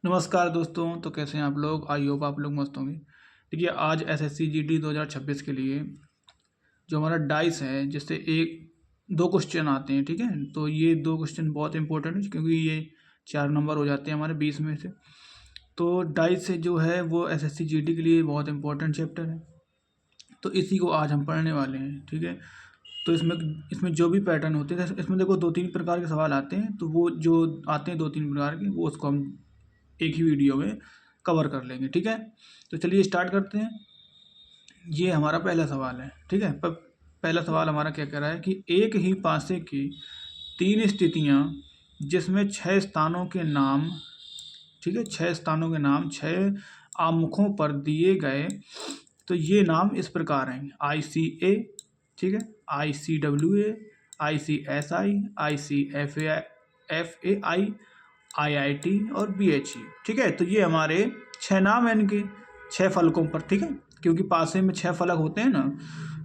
नमस्कार दोस्तों। तो कैसे हैं आप लोग? आई होप आप लोग मस्त होंगे। देखिए, आज एसएससी जीडी 2026 के लिए जो हमारा डाइस है, जिससे एक दो क्वेश्चन आते हैं। ठीक है, तो ये दो क्वेश्चन बहुत इंपॉर्टेंट है क्योंकि ये 4 नंबर हो जाते हैं हमारे 20 में से। तो डाइस से जो है वो एसएससी जीडी के लिए बहुत इंपॉर्टेंट चैप्टर है, तो इसी को आज हम पढ़ने वाले हैं। ठीक है, तो इसमें इसमें जो भी पैटर्न होते हैं, इसमें देखो 2-3 प्रकार के सवाल आते हैं, तो वो जो आते हैं 2-3 प्रकार के, वो उसको हम एक ही वीडियो में कवर कर लेंगे। ठीक है, तो चलिए स्टार्ट करते हैं। ये हमारा पहला सवाल है। ठीक है, पर पहला सवाल हमारा क्या कह रहा है कि एक ही पासे की 3 स्थितियां जिसमें 6 स्थानों के नाम, ठीक है, 6 स्थानों के नाम 6 आमुखों पर दिए गए, तो ये नाम इस प्रकार हैं: ICA, ठीक है, ICWA, ICSI, ICFAI, IIT और BHE। ठीक है, तो ये हमारे 6 नाम हैं इनके, 6 फलकों पर। ठीक है, क्योंकि पासे में 6 फलक होते हैं ना,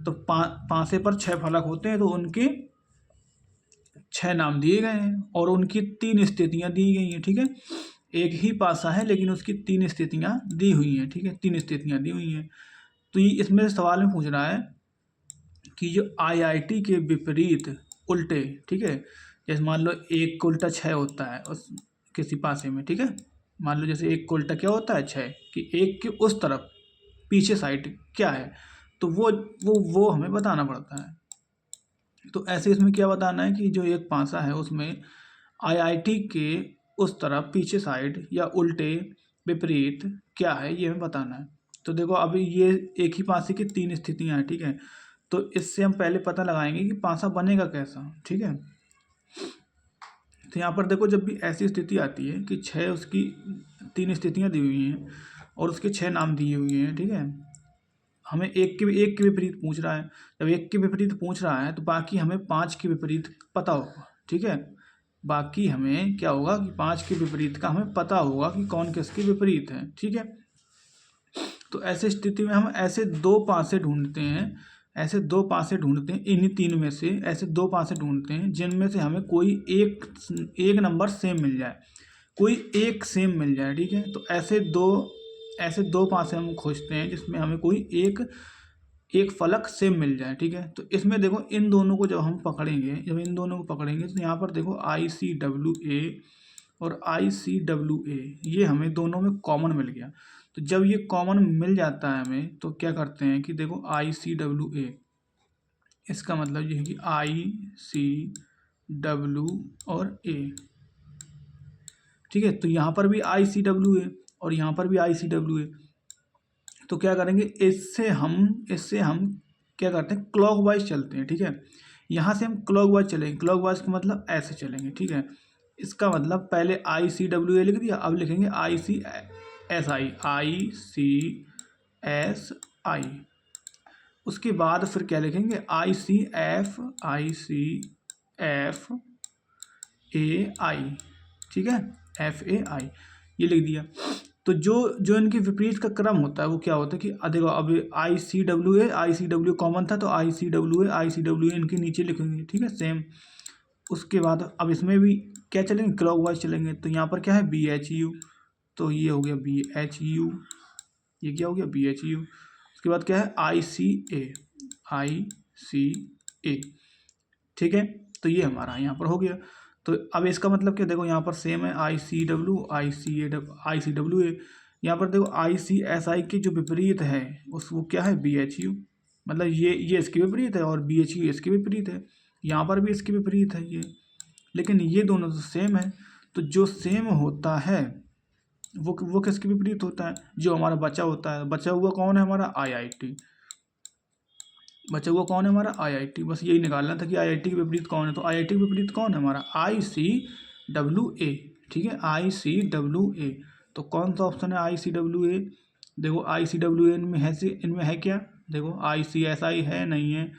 तो पासे पर 6 फलक होते हैं, तो उनके 6 नाम दिए गए हैं और उनकी 3 स्थितियां दी गई हैं। ठीक है, एक ही पासा है लेकिन उसकी 3 स्थितियां दी हुई हैं। ठीक है, 3 स्थितियां दी हुई हैं। तो ये इसमें सवाल में पूछ रहा है कि जो IIT के विपरीत उल्टे, ठीक है, जैसे मान लो एक का उल्टा 6 होता है उस किसी पासे में। ठीक है, मान लो जैसे एक का उल्टा क्या होता है 6, कि एक के उस तरफ पीछे साइड क्या है, तो वो हमें बताना पड़ता है। तो ऐसे इसमें क्या बताना है कि जो एक पासा है उसमें IIT के उस तरफ पीछे साइड या उल्टे विपरीत क्या है, ये हमें बताना है। तो देखो, अभी ये एक ही पासे की 3 स्थितियां हैं। ठीक है, तो इससे हम पहले पता लगाएंगे कि पासा बनेगा कैसा। ठीक है, तो यहाँ पर देखो, जब भी ऐसी स्थिति आती है कि 6 उसकी 3 स्थितियां दी हुई हैं और उसके 6 नाम दिए हुए हैं। ठीक है, हमें एक के विपरीत पूछ रहा है। जब एक के विपरीत पूछ रहा है तो बाकी हमें 5 के विपरीत पता होगा। ठीक है, बाकी हमें क्या होगा कि 5 के विपरीत का हमें पता होगा कि कौन किसके विपरीत है। ठीक है, तो ऐसे स्थिति में हम ऐसे 2 पासे ढूंढते हैं, ऐसे 2 पासे ढूंढते हैं, इन्हीं 3 में से ऐसे 2 पासे ढूंढते हैं जिनमें से हमें कोई एक नंबर सेम मिल जाए, कोई एक सेम मिल जाए। ठीक है, तो ऐसे दो पासे हम खोजते हैं जिसमें हमें कोई एक फलक सेम मिल जाए। ठीक है, तो इसमें देखो, इन दोनों को जब इन दोनों को पकड़ेंगे तो यहाँ पर देखो ICWA और ICWA, ये हमें दोनों में कॉमन मिल गया। तो जब ये कॉमन मिल जाता है हमें, तो क्या करते हैं कि देखो ICWA, इसका मतलब ये है कि ICW और A। ठीक है, तो यहाँ पर भी ICWA और यहाँ पर भी ICWA। तो क्या करेंगे, इससे हम क्या करते हैं, क्लॉकवाइज चलते हैं। ठीक है, यहाँ से हम क्लॉकवाइज चलेंगे। क्लॉकवाइज का मतलब ऐसे चलेंगे। ठीक है, इसका मतलब पहले ICWA लिख दिया, अब लिखेंगे ICSI। उसके बाद फिर क्या लिखेंगे, ICFAI। ठीक है, FAI ये लिख दिया। तो जो जो इनके विपरीत का क्रम होता है वो क्या होता है कि देखो, अब ICWA कॉमन था, तो ICWA इनके नीचे लिखेंगे। ठीक है, सेम। उसके बाद अब इसमें भी क्या चलेंगे, क्लॉकवाइज चलेंगे। तो यहाँ पर क्या है, BHU, तो ये हो गया BHU, ये क्या हो गया BHU। उसके बाद क्या है, ICA। ठीक है, तो ये हमारा यहाँ पर हो गया। तो अब इसका मतलब क्या, देखो यहाँ पर सेम है, ICWA। यहाँ पर देखो ICSI के जो विपरीत है वो क्या है, BHU। मतलब ये इसके विपरीत है और BHU इसके विपरीत है। यहाँ पर भी इसके विपरीत है ये, लेकिन ये दोनों तो सेम है। तो जो सेम होता है वो किसके विपरीत होता है, जो हमारा बचा होता है। बचा हुआ कौन है हमारा, IIT। बचा हुआ कौन है हमारा, IIT। बस यही निकालना था कि IIT के विपरीत कौन है। तो IIT के विपरीत कौन है हमारा, ICWA। ठीक है, ICWA। तो कौन सा ऑप्शन है, ICWA। देखो ICWA इनमें है क्या, देखो ICSI है, नहीं है,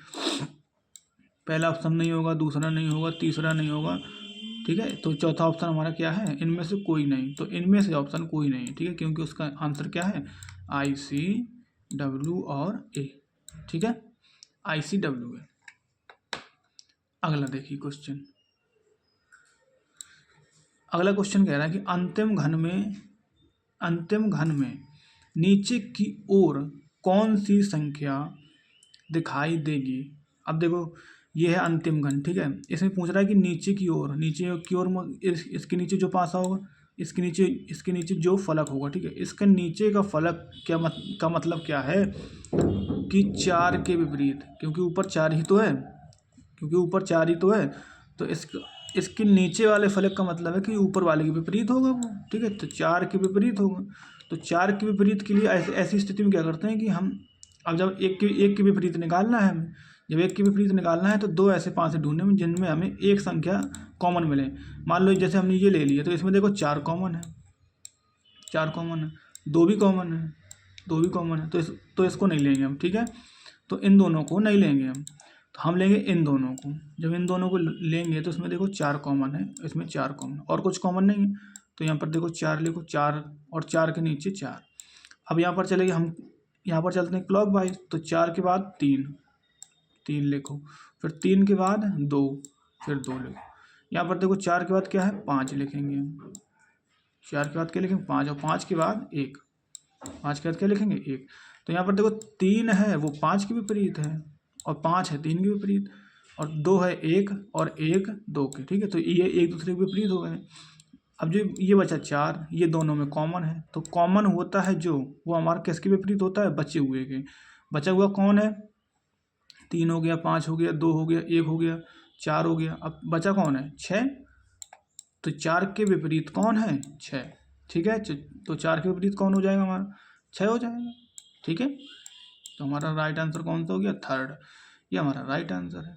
पहला ऑप्शन नहीं होगा, दूसरा नहीं होगा, तीसरा नहीं होगा। ठीक है, तो चौथा ऑप्शन हमारा क्या है, इनमें से कोई नहीं। तो इनमें से ऑप्शन कोई नहीं। ठीक है, क्योंकि उसका आंसर क्या है, ICW और A। ठीक है, ICWA। अगला देखिए क्वेश्चन। अगला क्वेश्चन कह रहा है कि अंतिम घन में अंतिम घन में नीचे की ओर कौन सी संख्या दिखाई देगी। अब देखो ये है अंतिम घन, ठीक है। इसमें पूछ रहा है कि नीचे की ओर, नीचे की ओर इसके नीचे जो पासा होगा, इसके नीचे जो फलक होगा, ठीक है। इसके नीचे का फलक का मतलब क्या है कि 4 के विपरीत, क्योंकि ऊपर 4 ही तो है, तो इसके नीचे वाले फलक का मतलब है कि ऊपर वाले के विपरीत होगा वो, ठीक है। तो 4 के विपरीत होगा। तो 4 के विपरीत के लिए ऐसी स्थिति में क्या करते हैं कि हम अब जब एक के विपरीत निकालना है हमें, जब एक के विपरीत निकालना है तो 2 ऐसे पासे ढूंढने में जिनमें हमें एक संख्या कॉमन मिले। मान लो जैसे हमने ये ले लिया, तो इसमें देखो 4 कॉमन है, 2 भी कॉमन है, तो इसको नहीं लेंगे हम, ठीक है। तो इन दोनों को नहीं लेंगे हम, तो हम लेंगे इन दोनों को। जब इन दोनों को लेंगे तो इसमें देखो 4 कॉमन है, इसमें 4 कॉमन, और कुछ कॉमन नहीं है। तो यहाँ पर देखो 4 लिखो, 4 और 4 के नीचे 4। अब यहाँ पर चलेंगे हम, यहाँ पर चलते हैं क्लॉक वाइज, तो 4 के बाद 3 लिखो, फिर 3 के बाद 2, फिर 2 लिखो। यहाँ पर देखो 4 के बाद क्या है, 5 लिखेंगे हम। 4 के बाद क्या लिखेंगे, 5, और 5 के बाद 1, 5 के बाद क्या लिखेंगे, 1। तो यहाँ पर देखो 3 है वो 5 के विपरीत है, और 5 है 3 के विपरीत, और 2 है 1 और 1 2 के, ठीक है। तो ये एक दूसरे के विपरीत हो गए। अब जो ये बचा 4, ये दोनों में कॉमन है, तो कॉमन होता है जो, वो हमारा किसके विपरीत होता है, बचे हुए के। बचा हुआ कौन है, 3 हो गया, 5 हो गया, 2 हो गया, 1 हो गया, 4 हो गया। अब बचा कौन है, 6। तो 4 के विपरीत कौन है, 6, ठीक है। तो 4 के विपरीत कौन हो जाएगा, हमारा 6 हो जाएगा, ठीक है। तो हमारा राइट आंसर कौन सा हो गया, 3rd। ये हमारा राइट आंसर है।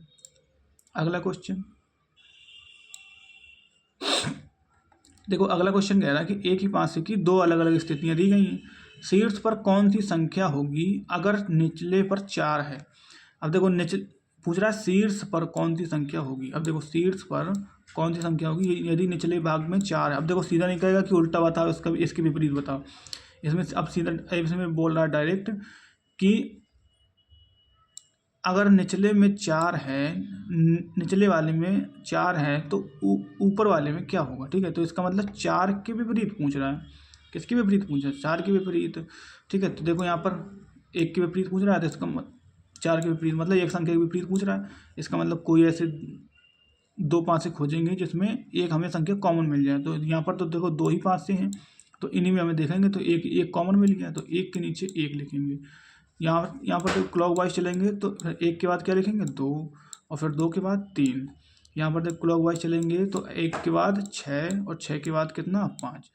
अगला क्वेश्चन देखो, अगला क्वेश्चन कह रहा है कि एक ही पासे की 2 अलग अलग स्थितियां दी गई हैं। शीर्ष पर कौन सी संख्या होगी अगर निचले पर 4 है। अब देखो पूछ रहा है शीर्ष पर कौन सी संख्या होगी। अब देखो शीर्ष पर कौन सी संख्या होगी यदि निचले भाग में 4 है। अब देखो सीधा नहीं कहेगा कि उल्टा बताओ, इसके विपरीत बताओ। इसमें अब सीधा इसमें बोल रहा है डायरेक्ट कि अगर निचले में 4 है, निचले वाले में 4 है, तो ऊपर वाले में क्या होगा, ठीक है। तो इसका मतलब 4 के विपरीत पूछ रहा है। किसके विपरीत पूछ रहा है, 4 के विपरीत, ठीक है। तो देखो यहाँ पर 1 के विपरीत पूछ रहा है, तो इसका 4 के विपरीत मतलब एक संख्या के विपरीत पूछ रहा है। इसका मतलब कोई ऐसे 2 पासे खोजेंगे जिसमें एक हमें संख्या कॉमन मिल जाए। तो यहाँ पर तो देखो 2 ही पासे हैं, तो इन्हीं में हमें देखेंगे तो एक कॉमन मिल गया, तो 1 के नीचे 1 लिखेंगे। यहाँ पर तो क्लॉक वाइज चलेंगे तो 1 के बाद क्या लिखेंगे, 2, और फिर 2 के बाद 3। यहाँ पर तो क्लॉक वाइज चलेंगे तो 1 के बाद 6, और 6 के बाद कितना, 5।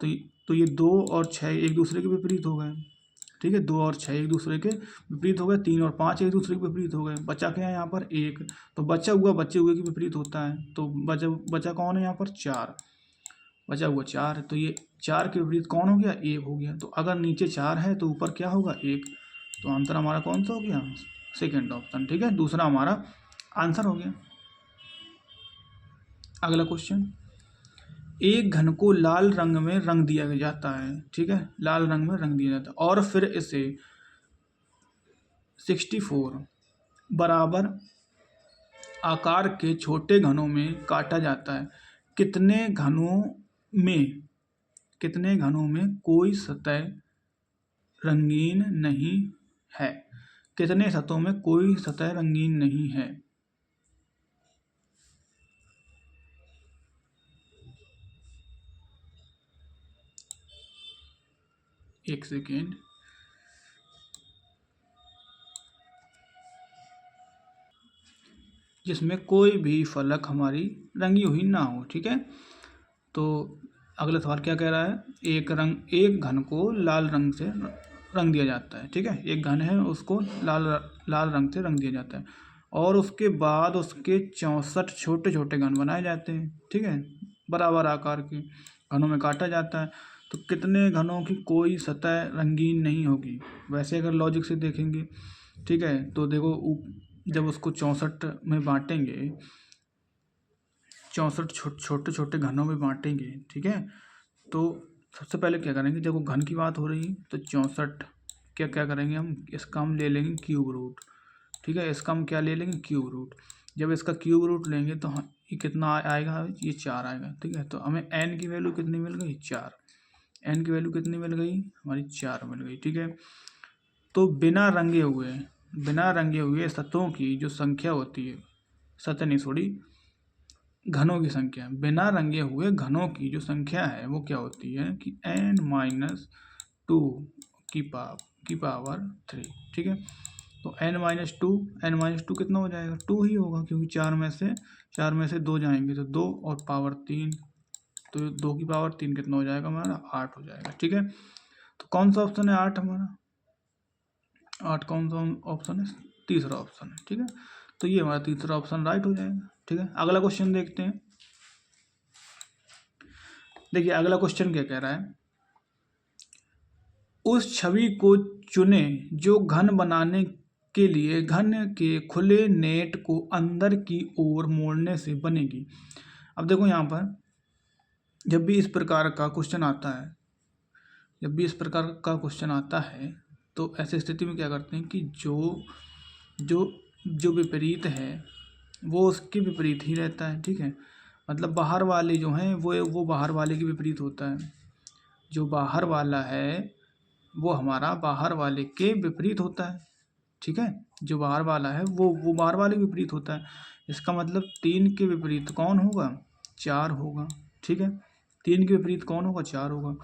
तो ये 2 और 6 एक दूसरे के विपरीत हो गए, ठीक है। 2 और 6 एक दूसरे के विपरीत हो गए, 3 और 5 एक दूसरे के विपरीत हो गए। बचा क्या है यहाँ पर, 1। तो बचा हुआ बचे हुए के विपरीत होता है, तो बचा कौन है यहाँ पर, 4। बचा हुआ 4, तो ये 4 के विपरीत कौन हो गया, 1 हो गया। तो अगर नीचे 4 है तो ऊपर क्या होगा, 1। तो आंसर हमारा कौन सा हो गया, सेकेंड ऑप्शन, ठीक है। दूसरा हमारा आंसर हो गया। अगला क्वेश्चन, एक घन को लाल रंग में रंग दिया जाता है, ठीक है। लाल रंग में रंग दिया जाता है और फिर इसे 64 बराबर आकार के छोटे घनों में काटा जाता है। कितने घनों में कोई सतह रंगीन नहीं है। कितने सतहों में कोई सतह रंगीन नहीं है। एक सेकेंड, जिसमें कोई भी फलक हमारी रंगी हुई ना हो, ठीक है। तो अगला सवाल क्या कह रहा है, एक घन को लाल रंग से रंग दिया जाता है, ठीक है। एक घन है उसको लाल रंग से रंग दिया जाता है और उसके बाद उसके 64 छोटे छोटे घन बनाए जाते हैं, ठीक है। बराबर आकार के घनों में काटा जाता है। तो कितने घनों की कोई सतह रंगीन नहीं होगी। वैसे अगर लॉजिक से देखेंगे, ठीक है, तो देखो जब उसको 64 में बांटेंगे, 64 छोटे छोटे घनों में बांटेंगे, ठीक है। तो सबसे पहले क्या करेंगे, जब वो घन की बात हो रही है तो 64 क्या करेंगे हम, इसका हम ले लेंगे क्यूब रूट, ठीक है। इसका हम क्या ले लेंगे, क्यूब रूट। जब इसका क्यूब रूट लेंगे तो ये कितना आएगा, ये 4 आएगा, ठीक है। तो हमें n की वैल्यू कितनी मिल गई, 4। एन की वैल्यू कितनी मिल गई हमारी 4 मिल गई। ठीक है, तो बिना रंगे हुए सतहों की जो संख्या होती है, सतह नहीं सॉरी घनों की संख्या, बिना रंगे हुए घनों की जो संख्या है वो क्या होती है कि n-2 की पावर 3। ठीक है, तो n-2 कितना हो जाएगा 2 ही होगा, क्योंकि चार में से 2 जाएंगे तो 2 और पावर 3, तो 2 की पावर 3 कितना हो जाएगा हमारा 8 हो जाएगा। ठीक है, तो कौन सा ऑप्शन है 8 हमारा, 8 कौन सा ऑप्शन है, तीसरा ऑप्शन है। ठीक है, तो ये हमारा तीसरा ऑप्शन राइट हो जाएगा। ठीक है, अगला क्वेश्चन देखते हैं। देखिए अगला क्वेश्चन क्या कह रहा है, उस छवि को चुने जो घन बनाने के लिए घन के खुले नेट को अंदर की ओर मोड़ने से बनेगी। अब देखो यहाँ पर जब भी इस प्रकार का क्वेश्चन आता है तो ऐसी स्थिति में क्या करते हैं कि जो विपरीत है वो उसके विपरीत ही रहता है। ठीक है, मतलब बाहर वाले जो हैं वो बाहर वाले के विपरीत होता है, जो बाहर वाला है वो हमारा बाहर वाले के विपरीत होता है। ठीक है, जो बाहर वाला है वो बाहर वाले के विपरीत होता है। इसका मतलब 3 के विपरीत कौन होगा 4 होगा। ठीक है, 3 के विपरीत कौन होगा 4 होगा,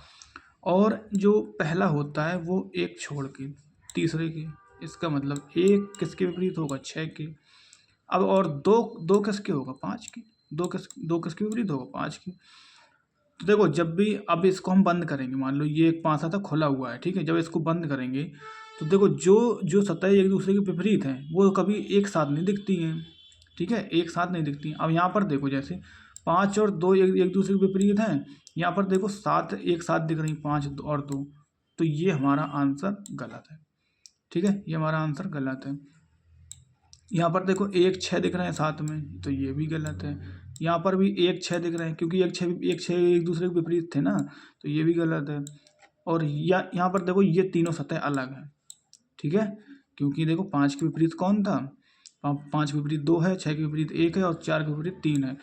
और जो पहला होता है वो एक छोड़ के तीसरे के, इसका मतलब एक किसके विपरीत होगा 6 के। अब और दो किसके होगा 5 के, दो किसके विपरीत होगा 5 के। तो देखो जब भी अब इसको हम बंद करेंगे, मान लो ये एक पासा था खुला हुआ है। ठीक है, जब इसको बंद करेंगे तो देखो जो सतह एक दूसरे के विपरीत हैं वो कभी एक साथ नहीं दिखती हैं। ठीक है, एक साथ नहीं दिखती। अब यहाँ पर देखो जैसे 5 और 2 एक दूसरे के विपरीत हैं, यहाँ पर देखो 7 एक साथ दिख रही, 5 और 2, तो ये हमारा आंसर गलत है। ठीक है, ये हमारा आंसर गलत है। यहाँ पर देखो 1 6 दिख रहे हैं साथ में, तो ये भी गलत है। यहाँ पर भी 1 6 दिख रहे हैं, क्योंकि 1 6 एक दूसरे के विपरीत थे ना, तो ये भी गलत है। और यहाँ पर देखो ये तीनों सतह अलग हैं। ठीक है, क्योंकि देखो 5 के विपरीत कौन था, 5 के विपरीत 2 है, 6 के विपरीत 1 है और 4 के विपरीत 3 है।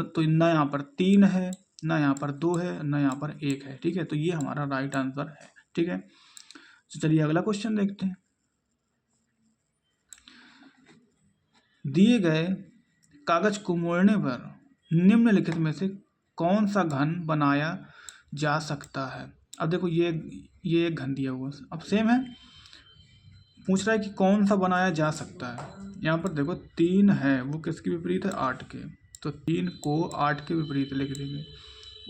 तो ना यहाँ पर 3 है, ना यहाँ पर 2 है, ना यहाँ पर 1 है। ठीक है, तो ये हमारा राइट आंसर है। ठीक है, तो चलिए अगला क्वेश्चन देखते हैं। दिए गए कागज को मोड़ने पर निम्नलिखित में से कौन सा घन बनाया जा सकता है। अब देखो ये एक घन दिया हुआ, अब सेम है, पूछ रहा है कि कौन सा बनाया जा सकता है। यहाँ पर देखो 3 है, वो किसके विपरीत है 8 के, तो 3 को 8 के विपरीत लिख देंगे।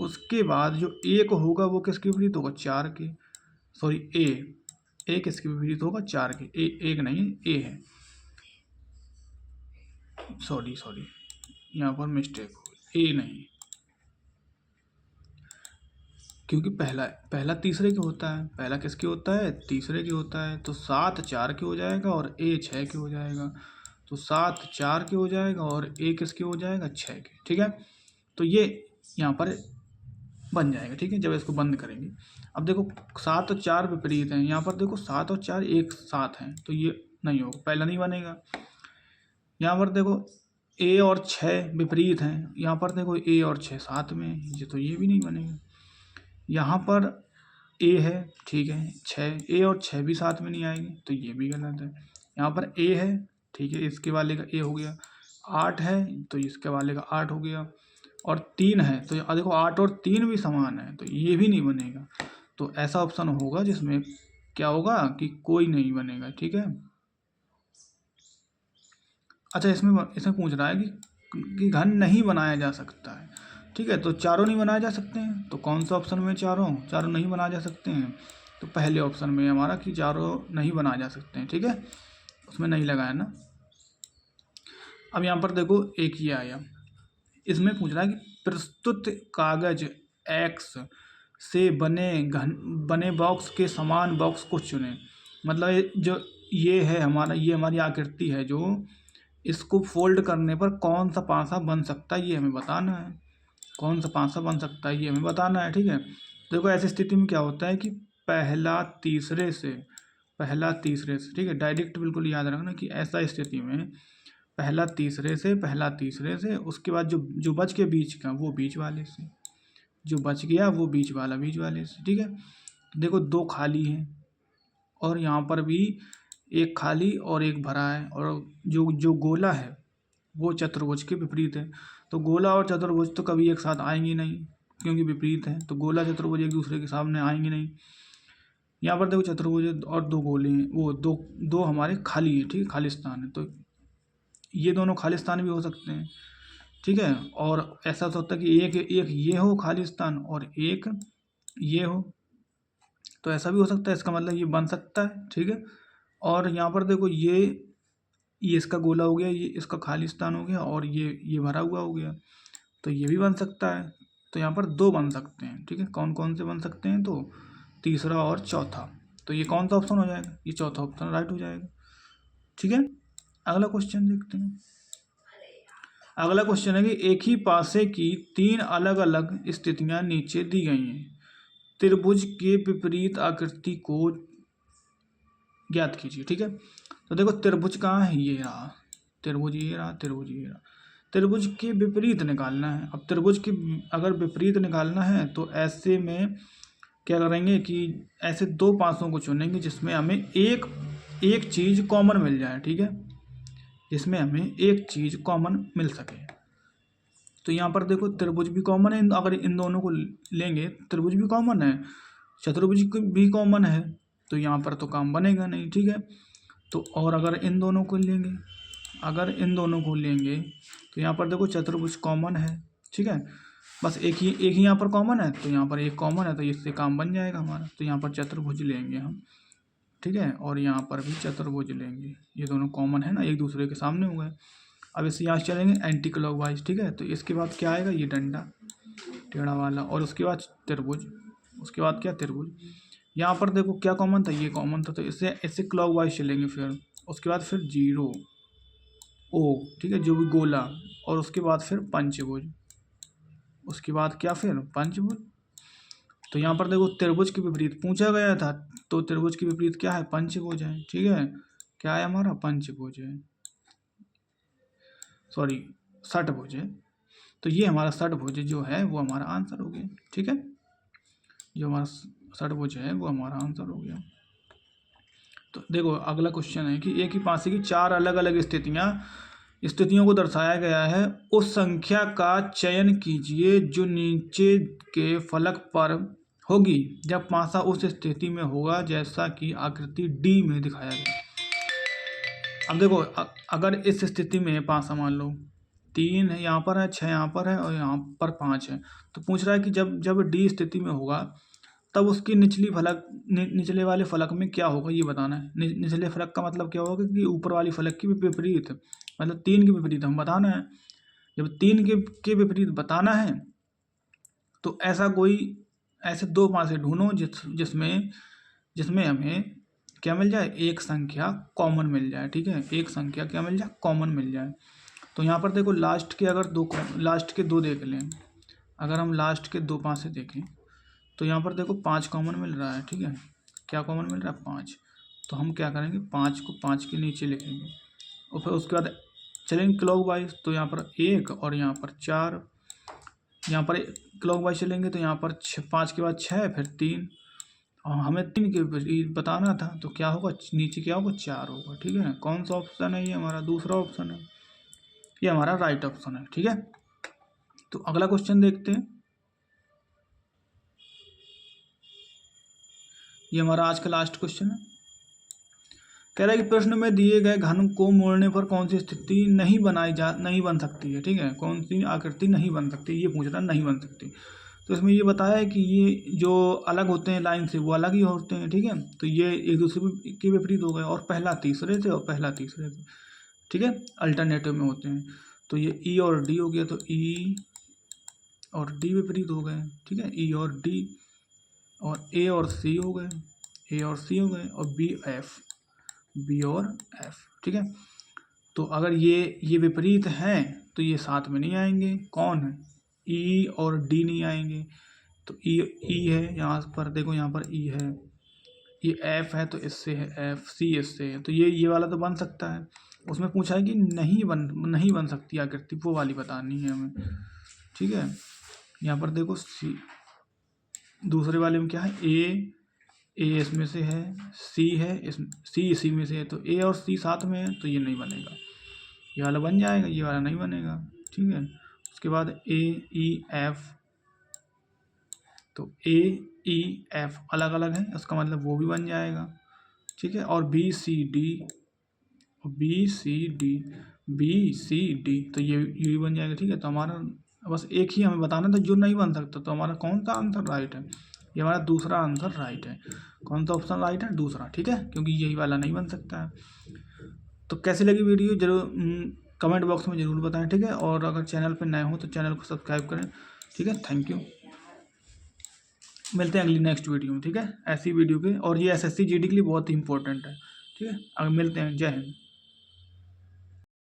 उसके बाद जो 1 होगा वो किसके विपरीत होगा 4 के, सॉरी ए किसके विपरीत होगा 4 के, एक नहीं ए है, सॉरी यहाँ पर मिस्टेक हो गई, ए नहीं, क्योंकि पहला तीसरे के होता है, पहला किसके होता है तीसरे के होता है, तो 7 4 के हो जाएगा और ए 6 के हो जाएगा, तो 7 4 के हो जाएगा और ए किसके हो जाएगा 6 के। ठीक है, तो ये यहाँ पर बन जाएगा। ठीक है, जब इसको बंद करेंगे, अब देखो 7 और 4 विपरीत हैं, यहाँ पर देखो 7 और 4 एक साथ हैं, तो ये नहीं होगा, पहला नहीं बनेगा। यहाँ पर देखो ए और 6 विपरीत हैं, यहाँ पर देखो ए और 6 साथ में, ये तो ये भी नहीं बनेगा। यहाँ पर ए है, ठीक है, 6 ए और 6 भी साथ में नहीं आएंगे, तो ये भी गलत है। यहाँ पर ए है, ठीक है, इसके वाले का ए हो गया, 8 है तो इसके वाले का 8 हो गया, और 3 है तो देखो 8 और 3 भी समान है, तो ये भी नहीं बनेगा। तो ऐसा ऑप्शन होगा जिसमें क्या होगा कि कोई नहीं बनेगा। ठीक है, अच्छा इसमें पूछ रहा है कि घन नहीं बनाया जा सकता है। ठीक है, तो चारों नहीं बनाए जा सकते हैं, तो कौन सा ऑप्शन में चारों नहीं बनाए जा सकते हैं, तो पहले ऑप्शन में हमारा कि चारों नहीं बनाए जा सकते हैं। ठीक है, उसमें नहीं लगाया ना। अब यहाँ पर देखो एक ये आया, इसमें पूछ रहा है कि प्रस्तुत कागज एक्स से बने बॉक्स के समान बॉक्स को चुनें। मतलब जो ये है हमारी आकृति है, जो इसको फोल्ड करने पर कौन सा पासा बन सकता है ये हमें बताना है, कौन सा पासा बन सकता है ये हमें बताना है। ठीक है, देखो ऐसी स्थिति में क्या होता है कि पहला तीसरे से, ठीक है, डायरेक्ट बिल्कुल याद रखना कि ऐसा स्थिति में पहला तीसरे से, उसके बाद जो बच के बीच का वो बीच वाले से, जो बच गया वो बीच वाले से, ठीक है। तो देखो 2 खाली हैं और यहाँ पर भी एक खाली और एक भरा है, और जो गोला है वो चतुर्भुज के विपरीत है। तो गोला और चतुर्भुज तो कभी एक साथ आएंगे नहीं, क्योंकि विपरीत है, तो गोला चतुर्भुज एक दूसरे के सामने आएंगे नहीं। यहाँ पर देखो चतुर्भुज और 2 गोले हैं, वो दो हमारे खाली है, ठीक है, खाली स्थान है। तो ये दोनों खाली स्थान भी हो सकते हैं, ठीक है। और ऐसा तो होता है कि एक एक ये हो खाली स्थान और एक ये हो, तो ऐसा भी हो सकता है, इसका मतलब ये बन सकता है, ठीक है। और यहाँ पर देखो ये इसका गोला हो गया, ये इसका खाली स्थान हो गया, और ये भरा हुआ हो गया, तो ये भी बन सकता है। तो यहाँ पर 2 बन सकते हैं, ठीक है। कौन कौन से बन सकते हैं? तो तीसरा और चौथा। तो ये कौन सा ऑप्शन हो जाएगा? ये चौथा ऑप्शन राइट हो जाएगा, ठीक है। अगला क्वेश्चन देखते हैं। अगला क्वेश्चन है कि एक ही पासे की 3 अलग अलग स्थितियां नीचे दी गई हैं। त्रिभुज के विपरीत आकृति को ज्ञात कीजिए, ठीक है। तो देखो त्रिभुज कहाँ है? ये रहा त्रिभुज, ये रहा त्रिभुज, ये रहा। त्रिभुज के विपरीत निकालना है। अब त्रिभुज के अगर विपरीत निकालना है तो ऐसे में क्या करेंगे कि ऐसे 2 पासों को चुनेंगे जिसमें हमें एक चीज़ कॉमन मिल जाए, ठीक है, जिसमें हमें एक चीज़ कॉमन मिल सके। तो यहाँ पर देखो त्रिभुज भी कॉमन है, अगर इन दोनों को लेंगे त्रिभुज भी कॉमन है, चतुर्भुज भी कॉमन है, तो यहाँ पर तो काम बनेगा नहीं, ठीक है। तो और अगर इन दोनों को लेंगे तो यहाँ पर देखो चतुर्भुज कॉमन है, ठीक है। बस एक ही यहाँ पर कॉमन है, तो यहाँ पर एक कॉमन है, तो इससे काम बन जाएगा हमारा। तो यहाँ पर चतुर्भुज लेंगे हम, ठीक है, और यहाँ पर भी चतुर्भुज लेंगे। ये दोनों कॉमन है ना, एक दूसरे के सामने हो गए। अब इससे यहाँ चलेंगे एंटी क्लॉकवाइज, ठीक है। तो इसके बाद क्या आएगा? ये डंडा टेढ़ा वाला, और उसके बाद त्रिभुज, उसके बाद क्या? त्रिभुज। यहाँ पर देखो क्या कॉमन था? ये कॉमन था, तो इससे क्लॉकवाइज चलेंगे। फिर उसके बाद फिर 0 O, ठीक है, जो भी गोला, और उसके बाद फिर पंचभुज, उसके बाद क्या? फिर पंचभुज। तो यहाँ पर देखो त्रिभुज के विपरीत पूछा गया था, तो त्रिभुज के विपरीत क्या है? पंचभुज है, ठीक है। क्या है हमारा? पंचभुज है, सॉरी षटभुज है। तो ये हमारा षटभुज जो है वो हमारा आंसर हो गया, ठीक है। जो हमारा षटभुज है वो हमारा आंसर हो गया। तो देखो अगला क्वेश्चन है कि एक ही पासे की 4 अलग अलग स्थितियों को दर्शाया गया है। उस संख्या का चयन कीजिए जो नीचे के फलक पर होगी जब पासा उस स्थिति में होगा जैसा कि आकृति डी में दिखाया गया। अब देखो अगर इस स्थिति में पासा मान लो 3 है यहाँ पर है, 6 यहाँ पर है और यहाँ पर 5 है, तो पूछ रहा है कि जब डी स्थिति में होगा तब उसकी निचले वाले फलक में क्या होगा, ये बताना है। निचले फलक का मतलब क्या होगा कि ऊपर वाली फलक की विपरीत, मतलब 3 के विपरीत हम बताना है। जब 3 के विपरीत बताना है तो ऐसे 2 पासे ढूंढो जिसमें हमें क्या मिल जाए? एक संख्या कॉमन मिल जाए, ठीक है, एक संख्या क्या मिल जाए? कॉमन मिल जाए। तो यहाँ पर देखो लास्ट के 2 देख लें। अगर हम लास्ट के 2 पासे देखें तो यहाँ पर देखो 5 कॉमन मिल रहा है, ठीक है। क्या कॉमन मिल रहा है? 5। तो हम क्या करेंगे? 5 को 5 के नीचे लिखेंगे और फिर उसके बाद चलेंगे क्लॉकवाइज। तो यहाँ पर 1 और यहाँ पर 4, यहाँ पर क्लॉकवाइज चलेंगे तो यहाँ पर 5 के बाद 6 फिर 3, और हमें 3 के बताना था, तो क्या होगा? नीचे क्या होगा? 4 होगा, ठीक है। कौन सा ऑप्शन है? ये हमारा दूसरा ऑप्शन है, ये हमारा राइट ऑप्शन है, ठीक है। तो अगला क्वेश्चन देखते हैं। ये हमारा आज का लास्ट क्वेश्चन है। कह रहा है कि प्रश्न में दिए गए घन को मोड़ने पर कौन सी स्थिति नहीं बन सकती है, ठीक है, कौन सी आकृति नहीं बन सकती, ये पूछ रहा है, नहीं बन सकती। तो इसमें ये बताया है कि ये जो अलग होते हैं लाइन से वो अलग ही होते हैं, ठीक है। तो ये एक दूसरे के विपरीत हो गए, और पहला तीसरे से और पहला तीसरे से, ठीक है, अल्टरनेटिव में होते हैं। तो ये ई और डी हो गया, तो ई और डी विपरीत हो गए, ठीक है, ई और डी, और ए और सी हो गए, ए और सी हो गए, और बी और एफ, ठीक है। तो अगर ये विपरीत हैं तो ये साथ में नहीं आएंगे। कौन है? ई और डी नहीं आएंगे। तो ई है यहाँ पर, देखो यहाँ पर ई है, ये एफ है तो इससे है एफ, सी इससे है, तो ये वाला तो बन सकता है। उसमें पूछा है कि नहीं बन सकती आकृति, वो वाली बतानी है हमें, ठीक है। यहाँ पर देखो सी, दूसरे वाले में क्या है, ए इसमें से है, सी है, सी इसी में से है, तो ए और सी साथ में है तो ये नहीं बनेगा, ये वाला बन जाएगा, ये वाला नहीं बनेगा, ठीक है। उसके बाद ए ई एफ, तो ए ई एफ अलग अलग है, उसका मतलब वो भी बन जाएगा, ठीक है। और B C D, B C D, B C D, तो ये भी बन जाएगा, ठीक है। तो हमारा बस एक ही हमें बताना था जो नहीं बन सकता, तो हमारा कौन सा आंसर राइट है, ये हमारा दूसरा आंसर राइट है। कौन सा ऑप्शन राइट है, दूसरा, ठीक है, क्योंकि यही वाला नहीं बन सकता है। तो कैसी लगी वीडियो जरूर कमेंट बॉक्स में ज़रूर बताएं, ठीक है। और अगर चैनल पर नए हो तो चैनल को सब्सक्राइब करें, ठीक है। थैंक यू, मिलते हैं अगली नेक्स्ट वीडियो में, ठीक है, ऐसी वीडियो के। और ये एसएससी जीडी के लिए बहुत ही इंपॉर्टेंट है, ठीक है। अगर मिलते हैं, जय हिंद।